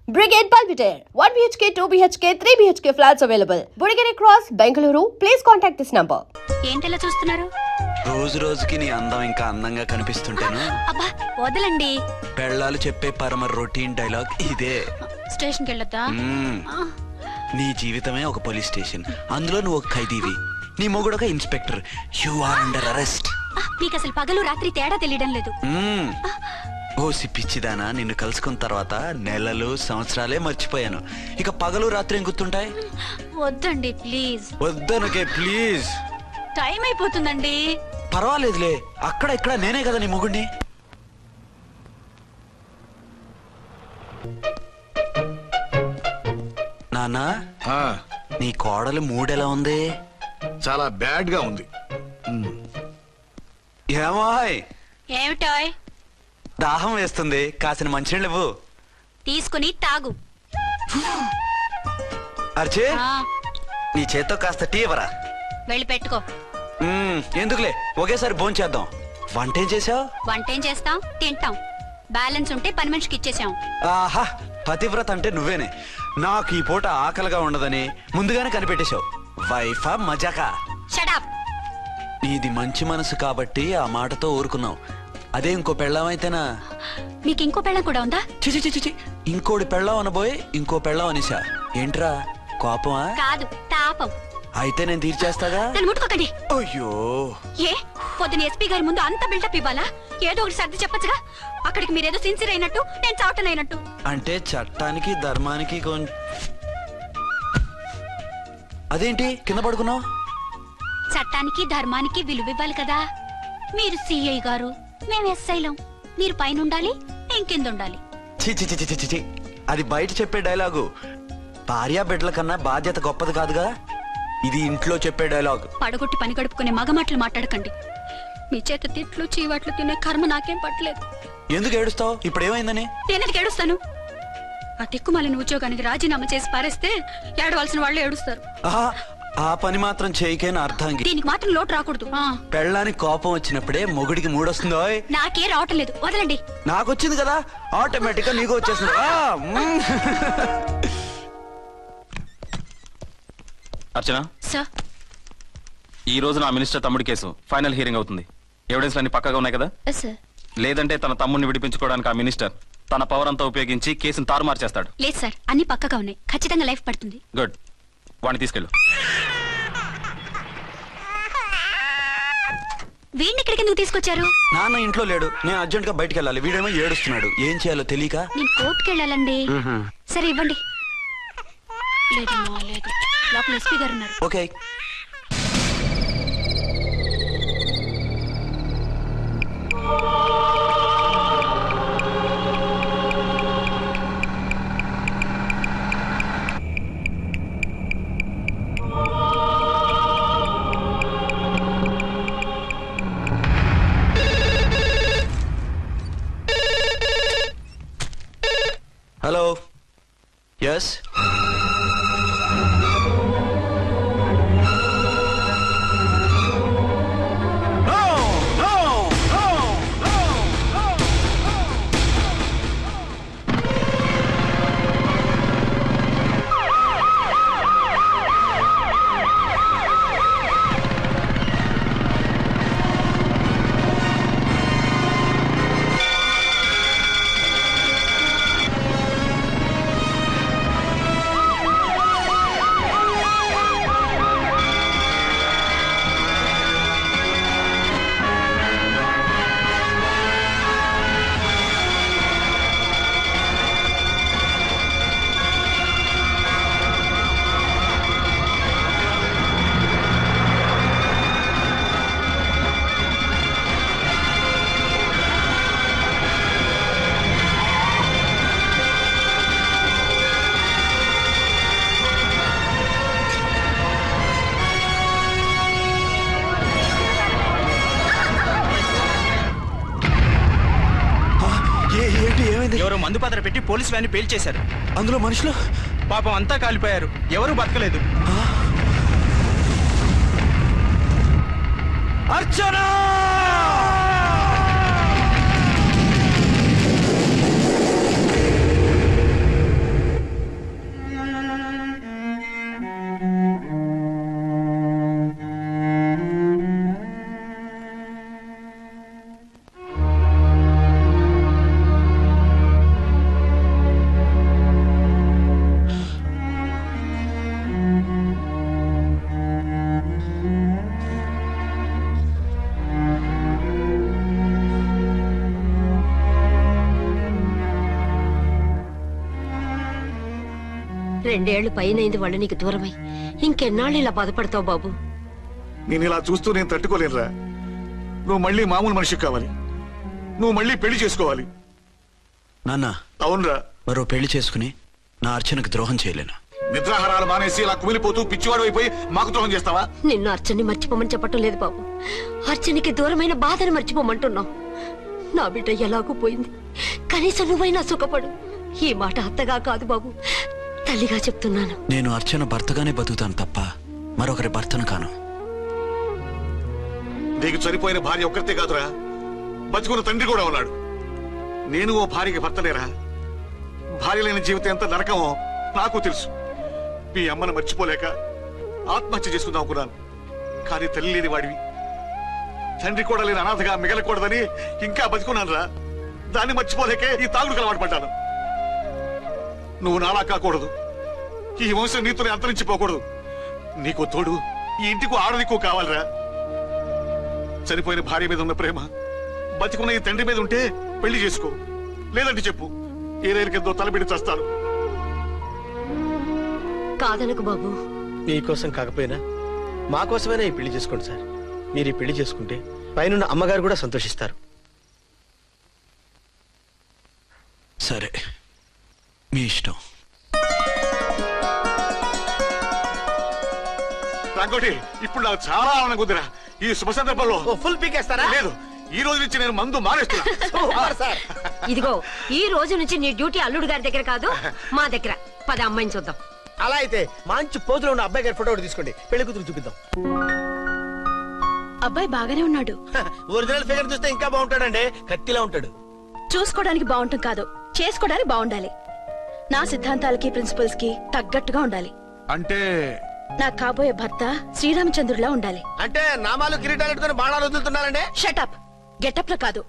Brigade Palpitaire, 1 BHK, 2 BHK, 3 BHK flats available. Burigere Cross, Bengaluru. Please contact this number. ఏంటలా చూస్తున్నారు? రోజు రోజుకి నీ అందం ఇంకా అందంగా కనిపిస్తుంటాను. అబ్బా వదలండి. పెళ్ళాలు చెప్పే పరమ రొటీన్ డైలాగ్ ఇదే. స్టేషన్కి వెళ్ళొద్దా? నీ జీవితమే ఒక పోలీస్ స్టేషన్, అందులో నువ్వు ఒక ఖైదీవి, నీ మొగుడు ఒక inspector. You are under arrest. మీకు అసలు పగలు రాత్రి తేడా తెలియడం లేదు. ఓ పిచ్చిదానా, నిన్ను కలుసుకున్న తర్వాత నెలలు సంవత్సరాలే మర్చిపోయాను. ఇక పగలు రాత్రి ఏం గుర్తుంటాయి? వద్దండి ప్లీజ్. వద్దనుకే ప్లీజ్. టైం అయిపోతుందండి. పర్వాలేదులే, అక్కడ ఇక్కడ నేనే కదా నీ మొగుడిని. నాన్నా, నీ కోడలు మూడెలా ఉంది? చాలా బ్యాడ్ గా ఉంది. ఏమాయ్, ఏమిటాయ్? దాహం వేస్తుంది, కాసిన మంచినీళ్ళు ఇవ్వు. తీసుకుని తాగు. అర్చే, ఆ, నీ చేత్తో కాస్త టీ ఇవ్వరా. వెళ్ళి పెట్టుకో. ఎందుకులే, ఒకేసారి భోంచేద్దాం. వంటేం చేసావు? వంటేం చేస్తాం, తింటాం. బ్యాలెన్స్ ఉంటే పని మనిషికి ఇచ్చేసాం. ఆహా, పతివ్రత అంటే నువ్వేనే. నాకు ఈ పూట ఆకలిగా ఉండదని ముందుగానే కనిపెట్టేశావు. వైఫా మజాకా? షటప్. నీది మంచి మనసు కాబట్టి ఆ మాటతో ఊరుకున్నావు. అదే ఇంకో పెళ్ళాం అయితేనా? మీకు ఇంకో పెళ్ళం కూడా ఉందా? చిచి చిచి చి, ఇంకోటి పెళ్ళాం అనబోయి ఇంకో పెళ్ళాం అనిసా. ఏంట్రా కోపమా? కాదు, తాపం. అయితే నేను తీర్చేస్తాగా. నన్ను ముట్టుకోకండి. అయ్యో, ఏ పొద్దున ఎస్పీ గారి ముందు అంత బిల్డప్ ఇవ్వాలా? ఏదో ఒకటి సర్ది చెప్పచ్చుగా. అక్కడికి మీరేదో సిన్సియర్ అయినట్టు, నేను చావటం అయినట్టు. అంటే చట్టానికి ధర్మానికి అదేంటి కింద పడుకున్నావు? చట్టానికి ధర్మానికి విలువ ఇవ్వాలి కదా. మీరు సిఐ గారు, మేము ఎస్ఐలం. మీరు పైన ఉండాలి, నేను కింద ఉండాలి. చిచి చిచి చిచి చి, అది బయట చెప్పే డైలాగు. భార్యా బిడ్డల కన్నా బాధ్యత గొప్పది కాదుగా. ఇది ఇంట్లో చెప్పే డైలాగ్. పడగొట్టి పని గడుపుకునే మగమాటలు మాట్లాడకండి. మీ చేత తిట్లు చీవాట్లు తినే కర్మ నాకేం పట్టలేదు. ఎందుకు ఏడుస్తావు? ఇప్పుడు ఏమైందని? నేనెందుకు ఏడుస్తాను? ఆ తిక్కుమాలిన ఉద్యోగానికి రాజీనామా చేసి పారేస్తే ఏడవలసిన వాళ్ళు ఏడుస్తారు. ఆహా, ఆ పని మాత్రం చేయకేన అర్థంగి. దీనికి మాత్రం లోటు రాకూడదు. పెళ్ళానికి కోపం వచ్చినప్పుడే మొగుడికి మూడొస్తుందో. నాకే రావటం లేదు, వదలండి. నాకు వచ్చింది కదా, ఆటోమేటిక్ గా నీకు వచ్చేసింది. అర్చన సార్, ఈ రోజు నా మినిస్టర్ తమ్ముడి కేసు ఫైనల్ హియరింగ్ అవుతుంది. ఎవిడెన్స్ అన్ని పక్కగా ఉన్నాయి కదా? సార్. లేదంటే తన తమ్ముడిని విడిపించుకోవడానికి ఆ మినిస్టర్ తన పవర్ అంతా ఉపయోగించి కేసును తారుమారు చేస్తాడు. లేదు సార్, అన్ని పక్కగా ఉన్నాయి. ఖచ్చితంగా లైఫ్ పడుతుంది. గుడ్, వాడిని తీసుకెళ్ళు. వీడిని ఇక్కడికి ఎందుకు తీసుకొచ్చారు? నాన్న ఇంట్లో లేడు, నేను అర్జెంట్ గా బయటికి వెళ్ళాలి. వీడేమో ఏడుస్తున్నాడు, ఏం చేయాలో తెలియక. నేను కోర్టుకి వెళ్ళాలండి. సరే ఇవ్వండి. లేదమ్మా లేదు, లోపల ఎస్పీ గారు ఉన్నారు. ఓకే. Hello, yes. ఎవరో మందు పాత్ర పెట్టి పోలీస్ వ్యాన్ పేల్చేశారు. అందులో మనుషులు పాపం అంతా కాలిపోయారు, ఎవరు బతకలేదు. అర్చనా! 2 ఏళ్లు పైనైంది వాళ్ళు నీకు దూరమై. ఇంకెన్నాళ్ళు ఇలా బాధపడతావు బాబు? నేను ఇలా చూస్తూ నేను తట్టుకోలేనురా. నువ్వు మళ్ళీ మామూలు మనిషి కావాలి. నువ్వు మళ్ళీ పెళ్లి చేసుకోవాలి. నాన్న అవునరా. మరో పెళ్లి చేసుకుని నా అర్చనకు ద్రోహం చేయలేను. నిద్రాహారాలు మానేసి ఇలా కుమిలిపోతూ పిచ్చివాడు అయిపోయి మాకు ద్రోహం చేస్తావా? నిన్ను అర్చన్ని మర్చిపోమని చెప్పటం లేదు బాబు. అర్చనికి దూరమైన బాధను మర్చిపోమంటున్నావు. నా బిడ్డ ఎలాగూ పోయింది, కనీసం నువ్వైనా సుఖపడు. ఈ మాట అత్తగా కాదు బాబు, తల్లిగా చెప్తున్నాను. నేను అర్చన భర్తగానే బతుకుతాను తప్ప మరొకరి భర్తను కాను. నీకు చనిపోయిన భార్య ఒక్కరితే కాదురా, బతుకున్న తండ్రి కూడా ఉన్నాడు. నేను ఓ భార్యకి భర్తలేరా? భార్య లేని జీవితం ఎంత నరకమో నాకు తెలుసు. మీ అమ్మను మర్చిపోలేక ఆత్మహత్య చేసుకుందాం అనుకున్నాను. కానీ తల్లి లేని వాడివి, తండ్రి కూడా లేని అనాథగా మిగలకూడదని ఇంకా బతుకున్నాను రా. దాన్ని మర్చిపోలేకే ఈ తాగుడుకు అలవాటు పడ్డాను. నువ్వు నాలా కాకూడదు, ఈ వంశం నీతోనే అంతరించిపోకూడదు. నీకు తోడు ఈ ఇంటికి ఆడదికు కావాలిరా. చనిపోయిన భార్య మీద ఉన్న ప్రేమ బతికున్న ఈ తండ్రి మీద ఉంటే పెళ్లి చేసుకో, లేదంటే చెప్పు, ఏ రైలు కిందో తలబిడి చస్తాను. కాదనకు బాబు. మీకోసం కాకపోయినా మా కోసమైనా ఈ పెళ్లి చేసుకోండి సార్. మీరు ఈ పెళ్లి చేసుకుంటే పైన అమ్మగారు కూడా సంతోషిస్తారు. సరే, మీ ఇష్టం. రంగోటి, ఇప్పుడు నాకు చాలా ఆనందంగా ఉందిరా. ఈ శుభ సందర్భంలో ఫుల్ పీకేస్తారా? లేదు, ఈ రోజు నుంచి నేను మందు మానేస్తున్నా. సార్ ఇదిగో, ఈ రోజు నుంచి నీ డ్యూటీ అల్లుడు గారి దగ్గర కాదు, మా దగ్గర. పద అమ్మాయిని చూద్దాం. అలా అయితే మంచి పోజులో ఉన్న అబ్బాయి గారి ఫోటో ఒకటి తీసుకోండి, పెళ్లి కూతురు చూపిద్దాం. అబ్బాయి బాగానే ఉన్నాడు. ఒరిజినల్ ఫిగర్ చూస్తే ఇంకా బాగుంటాడండి, కత్తిలా ఉంటాడు. చూసుకోవడానికి బాగుంటాం కాదు, చేసుకోవడానికి బాగుండాలి. నా సిద్ధాంతాలకి ప్రిన్సిపల్స్ కి తగ్గట్టుగా ఉండాలి. అంటే నా కాబోయే భర్త శ్రీరామచంద్రుడిలా ఉండాలి. అంటే నామాలు కిరీటాలు పెట్టుకుని బాణాలు వదులుతున్నారండి. షటప్. గెటప్ లో కాదు,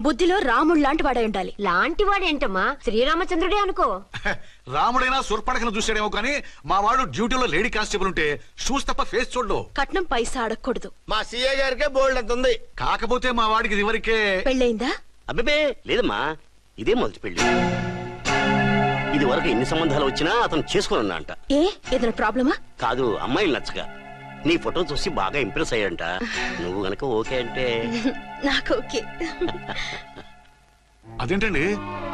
బుద్ధిలో రాముడు లాంటి వాడై ఉండాలి. లాంటి వాడేంటమ్మా, శ్రీరామచంద్రుడే అనుకో. రాముడైనా సుర్పడకను చూసాడేమో కానీ మా వాడు డ్యూటీలో లేడీ కానిస్టేబుల్ ఉంటే షూస్ తప్ప ఫేస్ చూడడు. కట్నం పైసా అడగకూడదు. మా సీఏ గారికే బోల్డ్ అంత ఉంది. కాకపోతే మా వాడికి ఇదివరకే పెళ్ళయిందా? అబ్బే లేదమ్మా, ఇదే మొదటి పెళ్లి. ఇది వరకు ఎన్ని సంబంధాలు వచ్చినా అతను చేసుకోనున్నా అంట. ఏ ఏదైనా ప్రాబ్లమా? కాదు, అమ్మాయిలు నచ్చగా నీ ఫోటో చూసి బాగా ఇంప్రెస్ అయ్యంట. నువ్వు గనక ఓకే అంటే నాకు ఓకే. అదేంటండి,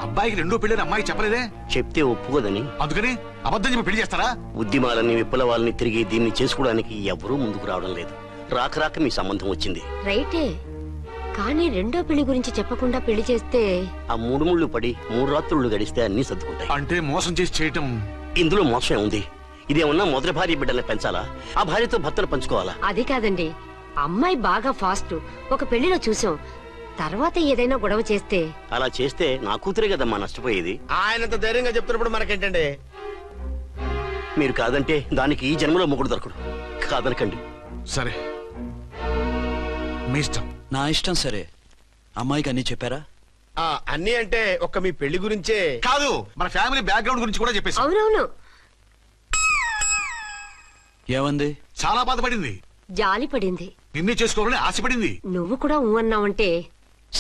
అబ్బాయికి రెండో పెళ్లి అమ్మాయి చెప్పలేదే? చెప్తే ఒప్పుకోదని. అందుకని అబద్ధం చెప్పి పెళ్లి చేస్తారా? ఉద్యమాలని విప్లవాలని తిరిగి దీన్ని చేసుకోవడానికి ఎవరూ ముందుకు రావడం లేదు. రాక రాక మీ సంబంధం వచ్చింది. రైటే, కానీ రెండో పెళ్లి గురించి చెప్పకుండా పెళ్లి చేస్తే ఆ 3 ముళ్ళు పడి 3 రాత్రులు గడిస్తే అన్ని సర్దుకుంటాయి. అంటే మోసం చేసి చేయటం. ఇందులో మోసం ఉంది. ఇదేమన్నా మొదటి భార్య బిడ్డల్ని పెంచాలా, ఆ భార్యతో భర్తను పంచుకోవాలా? అది కాదండి, అమ్మాయి బాగా ఫాస్ట్. ఒక పెళ్లిలో చూసాం, తర్వాత ఏదైనా గొడవ చేస్తే. అలా చేస్తే నా కూతురే కదమ్మా నష్టపోయేది. ఆయనంత ధైర్యంగా చెప్తున్నప్పుడు మనకేంటండి? మీరు కాదంటే దానికి ఈ జన్మలో మొగుడు దొరకడు. కాదనకండి. సరే, మీ ఇష్టం. నా ఇష్టం. సరే, అమ్మాయికి అన్ని చెప్పారా? అన్ని అంటే ఒక్క మీ పెళ్లి గురించే కాదు, మన ఫ్యామిలీ బ్యాక్గ్రౌండ్ గురించి కూడా చెప్పేసి. అవునవును, ఏమంది? చాలా బాధపడింది, జాలి పడింది, నిన్నే చేసుకోవాలని ఆశపడింది. నువ్వు కూడా ఊ అన్నావంటే.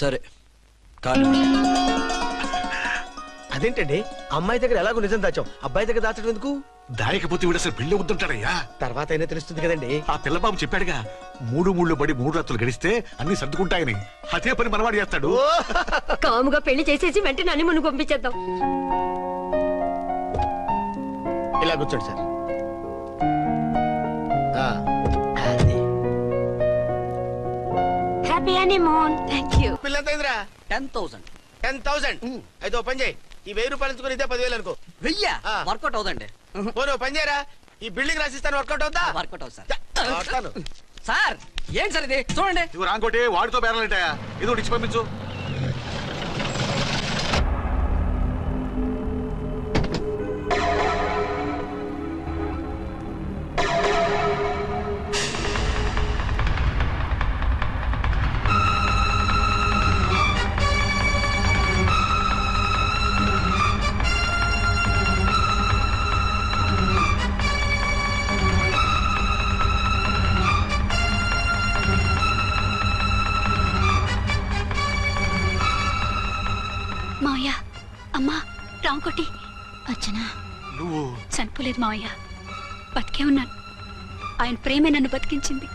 సరే, కాదు. అదేంటండి, అమ్మాయి దగ్గర ఎలాగో నిజం దాచాం, అబ్బాయి దగ్గర దాచడం ఎందుకు? దాయకపోతే వీడు అసలు పెళ్లి వద్దుంటాడయ్యా. తర్వాత అయినా తెలుస్తుంది కదండి. ఆ పిల్లబాబు చెప్పాడుగా, 3 ముళ్ళు పడి 3 రాత్రులు గడిస్తే అన్ని సర్దుకుంటాయని. అదే పని మనవాడు చేస్తాడు. కాముగా పెళ్లి చేసేసి వెంటనే అన్ని మును పంపించేద్దాం. ఇలా కూర్చోండి సార్. అది. Happy honeymoon. Thank you. పిల్లంత అయిందిరా? 10,000. 10,000. అయితే ఓ పని చేయి, ఈ 1000 రూపాయలు ఎంచుకుని ఇదే 10,000 అనుకో. వర్కౌట్ అవుదండి. పోనీ ఓ పని చేయరా, ఈ బిల్డింగ్ రాసిస్తాను, వర్కౌట్ అవుతా? వర్కౌట్ అవుతుంది సార్. వస్తాను. సార్ ఏం సార్ ఇది చూడండి. ఇవి రాంకోటి వాడితో బేరాలంటాయా? ఏదో ఇచ్చి పంపించు. మావయ్య, అమ్మా, రాంకోటి, అర్చన. నువ్వు చనిపోలేదు మావయ్య, బతికే ఉన్నాను. ఆయన ప్రేమే నన్ను బతికించింది.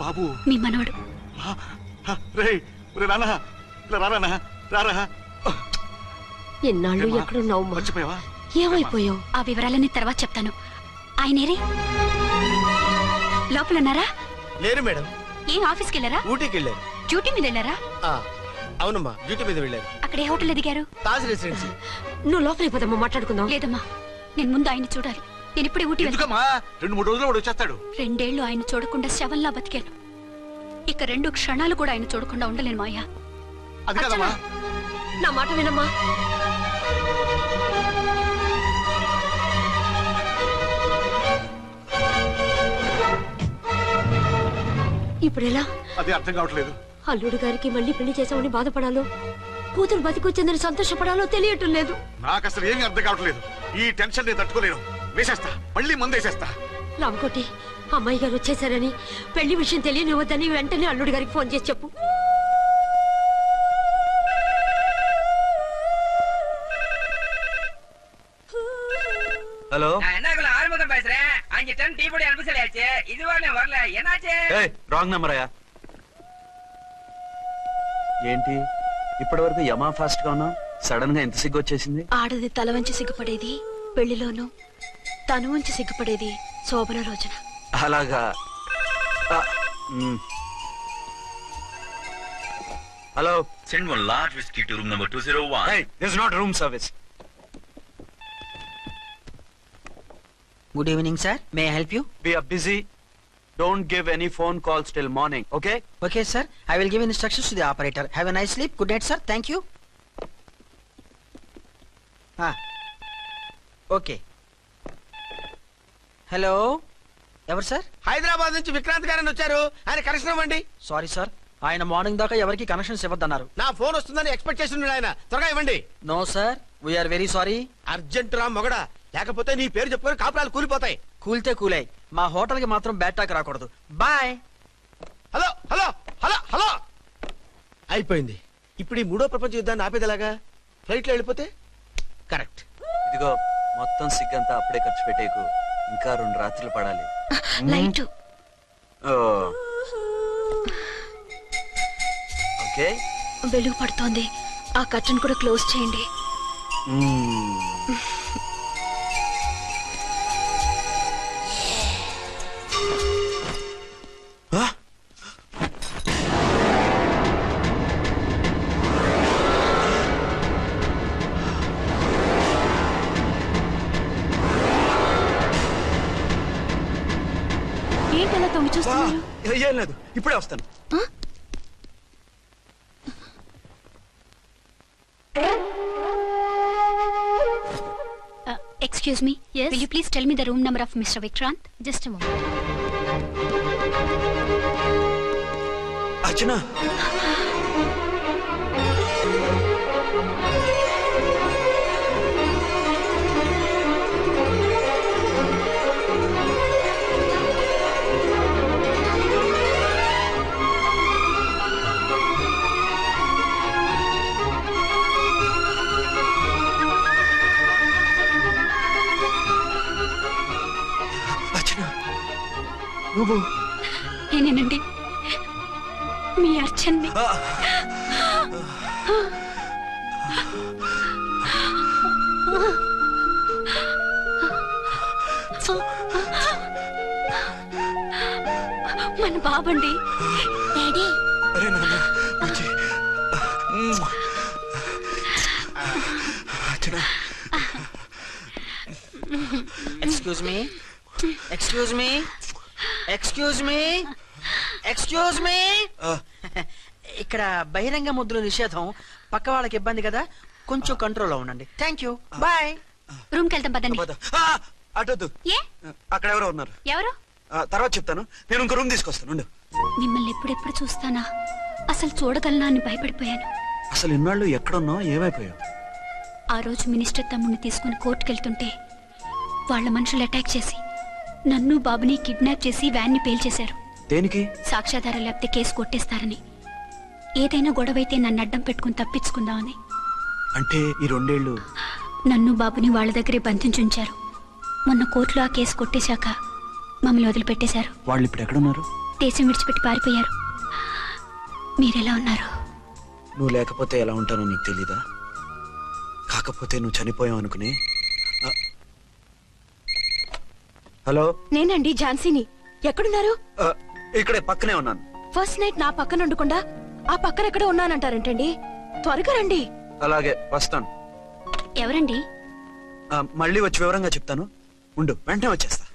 బాబు మీ మనవడు. రే నాన్న ఇలా రారా రారా. ఎన్నాళ్ళు ఎక్కడున్నావు మా? మర్చిపోయావా? ఏమైపోయావు? ఆ వివరాలన్నీ తర్వాత చెప్తాను. ఆయనేరి లోపలన్నారా? లేరు మేడం, ఏం ఆఫీస్కి వెళ్ళారా? ఊటీకి వెళ్ళారు. డ్యూటీ మీద వెళ్ళారా? ఆ, అవునమ్మా, డ్యూటీ మీద వెళ్ళారు. అక్కడ ఏ హోటల్ ఎదిగారు? తాజ్ రెసిడెన్సీ. నువ్వు లోపలికి పోదమ్మా, మాట్లాడుకుందాం. లేదమ్మా, నేను ముందు ఆయన చూడాలి. నేను ఇప్పుడే ఊటీ వెళ్తాను. ఎందుకమ్మా 2-3 రోజుల్లో వాడు వచ్చేస్తాడు. 2 ఏళ్లు ఆయన చూడకుండా శవంలా బతికాను. ఇక 2 క్షణాలు కూడా ఆయన చూడకుండా ఉండలేను మాయా. అది కాదమ్మా. నా మాట వినమ్మా. ఇప్పుడు ఎలా? అదే అర్థం కావట్లేదు. అల్లుడు గారికి మళ్ళీ పెళ్లి చేసామని బాధపడాలో, కూతురు బతికొచ్చిందని సంతోషపడాలో తెలియటం లేదు. నాకు అసలు ఏమీ అర్థం కావట్లేదు. ఈ టెన్షన్ నేను తట్టుకోలేను. వేసేస్తా, మళ్ళీ మందేసేస్తా. రామకోటి, అమ్మాయి గారు వచ్చేసారని, పెళ్లి విషయం తెలియనివ్వద్దని వెంటనే అల్లుడు గారికి ఫోన్ చేసి చెప్పు. ஹலோ ஆரம்பம் பேசுறேன். 5 டன் டீ பொடி அனுப்ப சொல்லியாச்சு. இதுவரை வரல, என்னாச்சு? రాంగ్ నెంబర్ అయ్యా. ఏంటి ఇప్పటి వరకు యమా ఫాస్ట్ గా ఉన్నావు, సడన్ గా ఎంత సిగ్గు వచ్చేసింది? ఆడది తల వంచి సిగ్గుపడేది పెళ్లిలోను, తను వంచి సిగ్గుపడేది శోభన రోజున. అలాగా. Hello, Send one large whiskey to room number 201. hey, this is not room service. Good evening sir, may I help you? We are busy. Don't give any phone calls till morning, okay? Okay sir, I will give instructions to the operator. Have a nice sleep. Good night sir. Thank you. Okay. Hello, ఎవరు sir? Hyderabad నుంచి విక్రాంత్ గారని వచ్చారు. ఆయన connection ఇవ్వండి. Sorry sir, ఆయన morning దాకా ఎవరికి connections ఇవ్వద్దన్నారు. నా ఫోన్ వస్తుందని ఎక్స్పెక్ట్ చేసి ఉన్నాడు ఆయన. త్వరగా ఇవ్వండి. No sir, we are very sorry. Urgent రా మొగడా, లేకపోతే నీ పేరు చెప్పుకొని కాపురాలు కూలిపోతాయి. కూల్తే కూలాయి, మా హోటల్ కి మాత్రం బ్యాడ్ టాక్ రాకూడదు. Bye. Hello hello hello hello. అయిపోయింది. ఇప్పుడు ఈ 3వ ప్రపంచ యుద్ధాన్ని ఆపేదలాగా? ఫ్లైట్ లో వెళ్ళిపోతే కరెక్ట్. ఇదిగో మొత్తం సిగ్గంతా అప్పుడే ఖర్చు పెట్టేకు, ఇంకా 2 రాత్రులు పడాలి. లైట్ ఓకే, వెలుగు పడుతోంది. ఆ కర్టన్ కూడా క్లోజ్ చేయండి. ఏంటలా తొంగి చూస్తున్నారు? ఏం లేదు, ఇప్పుడే వస్తాను. Excuse me, will you please tell me the room number of mister Vikrant? Just a moment. Archana, నువ్వు? నేనేనండి, మీ అర్చన్ని. మన బాబండి. డాడీ. అరే నాన్న, వచ్చి. Archana. Excuse me, excuse me, excuse me, excuse me. ఇక్కడ బహిరంగ ముద్దుల నిషేధం, పక్క వాళ్ళకి ఇబ్బంది కదా, కొంచెం కంట్రోల్లో ఉండండి. Thank you, bye. రూమ్కి వెళ్తాం పదండి. అటొద్దు, ఏ? అక్కడ ఎవరో ఉన్నారు. ఎవరు? తర్వాత చెప్తాను. నేను ఇంకో రూమ్ తీసుకొస్తాను, ఉండు. మిమ్మల్ని ఎప్పుడెప్పుడు చూస్తానా, అసలు చూడగలనా అని భయపడిపోయాను. అసలు ఇన్నాళ్ళు ఎక్కడున్నావు, ఏమైపోయావు? ఆ రోజు మినిస్టర్ తమ్ముడిని తీసుకుని కోర్టుకెళ్తుంటే వాళ్ళ మనుషులు అటాక్ చేసి నన్ను బాబుని కిడ్నాప్ చేసి వ్యాన్ని పేల్చేశారు. దేనికి? సాక్ష్యాధారాలు లేకపోతే కేసు కొట్టేస్తారని. ఏదైనా గొడవైతే నన్ను అడ్డం పెట్టుకుని తప్పించుకుందామని. అంటే ఈ 2 ఏళ్ళు నన్ను బాబుని వాళ్ళ దగ్గరే బంధించుంచారు. మొన్న కోర్టులో ఆ కేసు కొట్టేశాక మమ్మల్ని వదిలిపెట్టేశారు. వాళ్ళు ఇప్పుడు ఎక్కడున్నారు? దేశం విడిచిపెట్టి పారిపోయారు. మీరెలా ఉన్నారు? నువ్వు లేకపోతే ఎలా ఉంటానో నీకు తెలీదా? కాకపోతే నువ్వు చనిపోయావు అనుకుని. హలో, నేనండి ఝాన్సీని. ఎక్కడున్నారు? ఇక్కడే పక్కనే ఉన్నాను. ఫస్ట్ నైట్ నా పక్కన ఉండకుండా ఆ పక్కన ఎక్కడ ఉన్నానంటారేంటండి? త్వరగా రండి. అలాగే వస్తాను. ఎవరండి? మళ్ళీ వచ్చి వివరంగా చెప్తాను. ఉండు, వెంటనే వచ్చేస్తా.